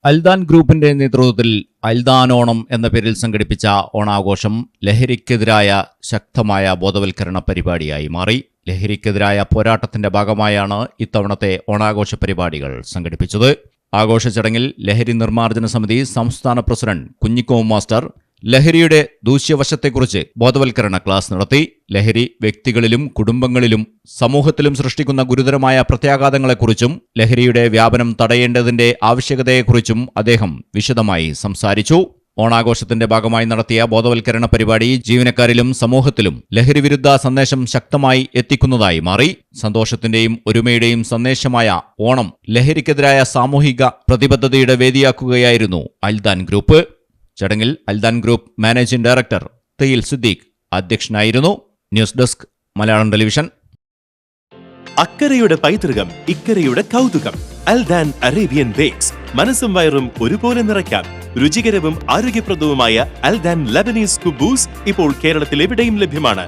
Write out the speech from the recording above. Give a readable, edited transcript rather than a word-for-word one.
അൽദാൻ ഗ്രൂപ്പിന്റെ നേതൃത്വത്തിൽ അൽദാൻ ഓണം എന്ന പേരിൽ സംഘടിപ്പിച്ച ഓണാഘോഷം ലഹരിക്കെതിരായ ശക്തമായ ബോധവൽക്കരണ പരിപാടിയായി മാറി. ലഹരിക്കെതിരായ പോരാട്ടത്തിന്റെ ഭാഗമായാണ് ഇത്തവണത്തെ ഓണാഘോഷ പരിപാടികൾ സംഘടിപ്പിച്ചത്. ആഘോഷ ചടങ്ങിൽ ലഹരി നിർമ്മാർജ്ജന സമിതി സംസ്ഥാന പ്രസിഡന്റ് കുഞ്ഞിക്കോ മാസ്റ്റർ ലഹരിയുടെ ദൂഷ്യവശത്തെക്കുറിച്ച് ബോധവൽക്കരണ ക്ലാസ് നടത്തി. ലഹരി വ്യക്തികളിലും കുടുംബങ്ങളിലും സമൂഹത്തിലും സൃഷ്ടിക്കുന്ന ഗുരുതരമായ പ്രത്യാഘാതങ്ങളെക്കുറിച്ചും ലഹരിയുടെ വ്യാപനം തടയേണ്ടതിന്റെ ആവശ്യകതയെക്കുറിച്ചും അദ്ദേഹം വിശദമായി സംസാരിച്ചു. ഓണാഘോഷത്തിന്റെ ഭാഗമായി നടത്തിയ ബോധവൽക്കരണ പരിപാടി ജീവനക്കാരിലും സമൂഹത്തിലും ലഹരിവിരുദ്ധ സന്ദേശം ശക്തമായി എത്തിക്കുന്നതായി മാറി. സന്തോഷത്തിന്റെയും ഒരുമയുടെയും സന്ദേശമായ ഓണം ലഹരിക്കെതിരായ സാമൂഹിക പ്രതിബദ്ധതയുടെ വേദിയാക്കുകയായിരുന്നു അൽദാൻ ഗ്രൂപ്പ്. ചടങ്ങിൽ Aldan group managing director Thayyil Siddique അധ്യക്ഷനായിരുന്നു. News desk Malayalam television. അക്കരയുടെ പൈതൃകം, ഇക്കരയുടെ കൗതുകം. Aldan Arabian bakes. മനസ്സും വയറും ഒരുപോലെ നിറയ്ക്കാം. രുചികരവും ആരോഗ്യപ്രദവുമായ അൽദാൻ ലബനീസ് കുബൂസ് ഇപ്പോൾ കേരളത്തിൽ എവിടെയും ലഭ്യമാണ്.